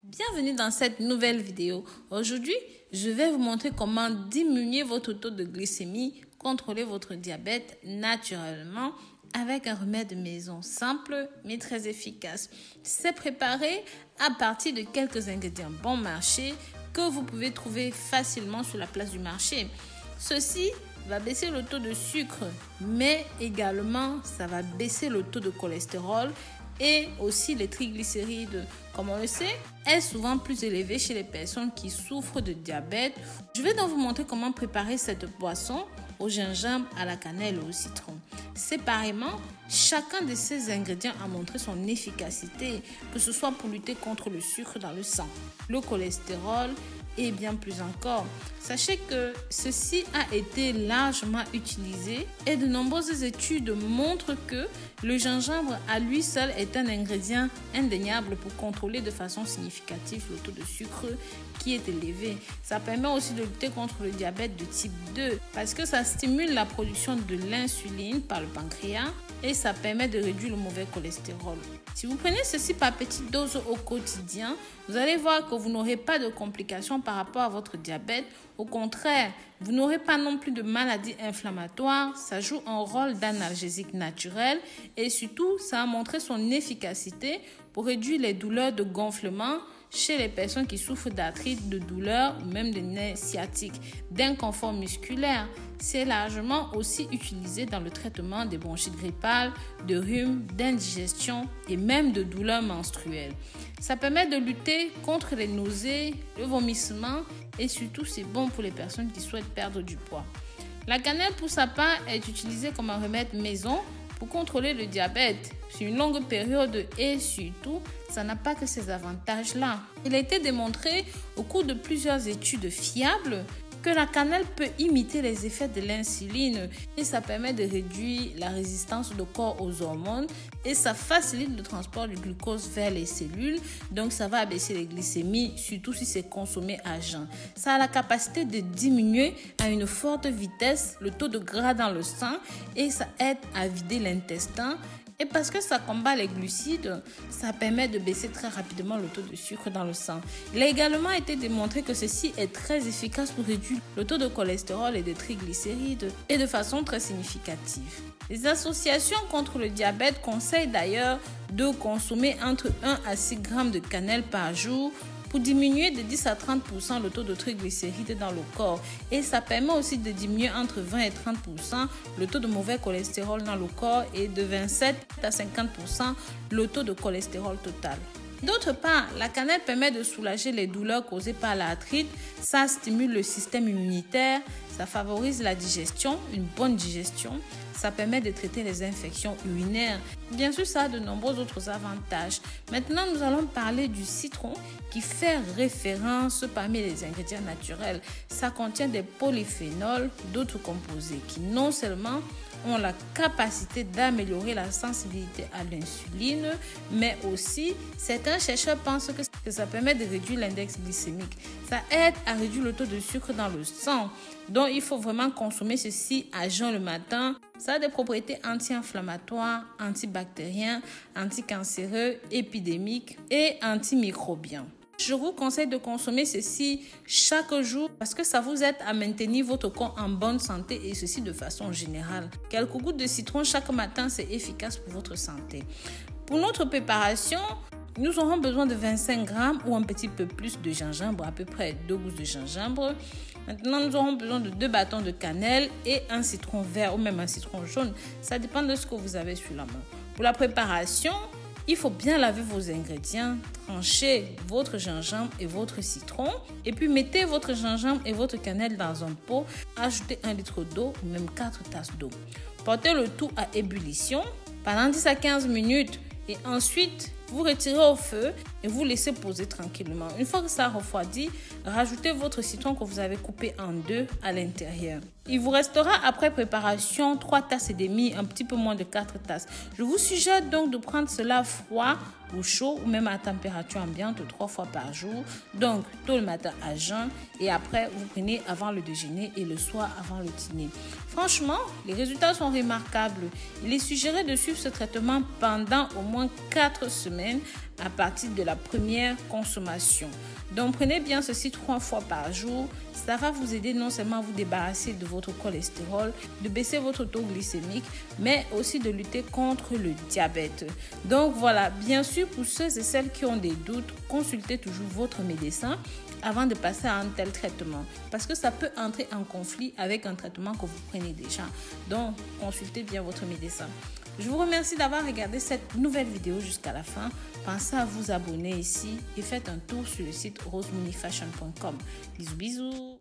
Bienvenue dans cette nouvelle vidéo. Aujourd'hui, je vais vous montrer comment diminuer votre taux de glycémie, contrôler votre diabète naturellement avec un remède maison simple mais très efficace. C'est préparé à partir de quelques ingrédients bon marché que vous pouvez trouver facilement sur la place du marché. Ceci va baisser le taux de sucre, mais également ça va baisser le taux de cholestérol et aussi les triglycérides. Comme on le sait, est souvent plus élevé chez les personnes qui souffrent de diabète. Je vais donc vous montrer comment préparer cette boisson au gingembre, à la cannelle et au citron. Séparément, chacun de ces ingrédients a montré son efficacité, que ce soit pour lutter contre le sucre dans le sang, le cholestérol et bien plus encore. Sachez que ceci a été largement utilisé et de nombreuses études montrent que le gingembre à lui seul est un ingrédient indéniable pour contrôler de façon significative le taux de sucre qui est élevé. Ça permet aussi de lutter contre le diabète de type 2 parce que ça stimule la production de l'insuline par le pancréas et ça permet de réduire le mauvais cholestérol. Si vous prenez ceci par petites doses au quotidien, vous allez voir que vous n'aurez pas de complications par rapport à votre diabète. Au contraire, vous n'aurez pas non plus de maladies inflammatoires. Ça joue un rôle d'analgésique naturel et surtout, ça a montré son efficacité pour réduire les douleurs de gonflement chez les personnes qui souffrent d'arthrite, de douleurs ou même de nerfs sciatiques, d'inconfort musculaire. C'est largement aussi utilisé dans le traitement des bronchites grippales, de rhume, d'indigestion et même de douleurs menstruelles. Ça permet de lutter contre les nausées, le vomissement et surtout c'est bon pour les personnes qui souhaitent perdre du poids. La cannelle pour sa part est utilisée comme un remède maison pour contrôler le diabète sur une longue période et surtout, ça n'a pas que ces avantages-là. Il a été démontré au cours de plusieurs études fiables que la cannelle peut imiter les effets de l'insuline et ça permet de réduire la résistance du corps aux hormones et ça facilite le transport du glucose vers les cellules, donc ça va abaisser les glycémies, surtout si c'est consommé à jeun. Ça a la capacité de diminuer à une forte vitesse le taux de gras dans le sang et ça aide à vider l'intestin. Et parce que ça combat les glucides, ça permet de baisser très rapidement le taux de sucre dans le sang. Il a également été démontré que ceci est très efficace pour réduire le taux de cholestérol et de triglycérides et de façon très significative. Les associations contre le diabète conseillent d'ailleurs de consommer entre 1 à 6 grammes de cannelle par jour pour diminuer de 10 à 30% le taux de triglycérides dans le corps. Et ça permet aussi de diminuer entre 20 et 30% le taux de mauvais cholestérol dans le corps et de 27 à 50% le taux de cholestérol total. D'autre part, la cannelle permet de soulager les douleurs causées par l'arthrite, ça stimule le système immunitaire, ça favorise la digestion, une bonne digestion, ça permet de traiter les infections urinaires. Bien sûr, ça a de nombreux autres avantages. Maintenant, nous allons parler du citron qui fait référence parmi les ingrédients naturels. Ça contient des polyphénols, d'autres composés qui non seulement ont la capacité d'améliorer la sensibilité à l'insuline, mais aussi certains chercheurs pensent que ça permet de réduire l'index glycémique. Ça aide à réduire le taux de sucre dans le sang. Donc, il faut vraiment consommer ceci à jeun le matin. Ça a des propriétés anti-inflammatoires, antibactériens, anticancéreux, épidémiques et antimicrobiens. Je vous conseille de consommer ceci chaque jour parce que ça vous aide à maintenir votre corps en bonne santé et ceci de façon générale. Quelques gouttes de citron chaque matin, c'est efficace pour votre santé. Pour notre préparation, nous aurons besoin de 25 grammes ou un petit peu plus de gingembre, à peu près 2 gousses de gingembre. Maintenant, nous aurons besoin de 2 bâtons de cannelle et un citron vert ou même un citron jaune. Ça dépend de ce que vous avez sur la main. Pour la préparation, il faut bien laver vos ingrédients, trancher votre gingembre et votre citron et puis mettez votre gingembre et votre cannelle dans un pot, ajoutez 1 litre d'eau ou même 4 tasses d'eau. Portez le tout à ébullition pendant 10 à 15 minutes et ensuite vous retirez au feu et vous laissez poser tranquillement. Une fois que ça refroidit, rajoutez votre citron que vous avez coupé en 2 à l'intérieur. Il vous restera après préparation 3 tasses et demie, un petit peu moins de 4 tasses. Je vous suggère donc de prendre cela froid ou chaud ou même à température ambiante 3 fois par jour. Donc tôt le matin à jeun et après vous prenez avant le déjeuner et le soir avant le dîner. Franchement, les résultats sont remarquables. Il est suggéré de suivre ce traitement pendant au moins 4 semaines. semaine à partir de la première consommation. Donc prenez bien ceci 3 fois par jour. Ça va vous aider non seulement à vous débarrasser de votre cholestérol, de baisser votre taux glycémique, mais aussi de lutter contre le diabète. Donc voilà, bien sûr pour ceux et celles qui ont des doutes, consultez toujours votre médecin avant de passer à un tel traitement, parce que ça peut entrer en conflit avec un traitement que vous prenez déjà. Donc consultez bien votre médecin. Je vous remercie d'avoir regardé cette nouvelle vidéo jusqu'à la fin. Pensez à vous abonner ici et faites un tour sur le site rosemoneyfashion.com. Bisous bisous.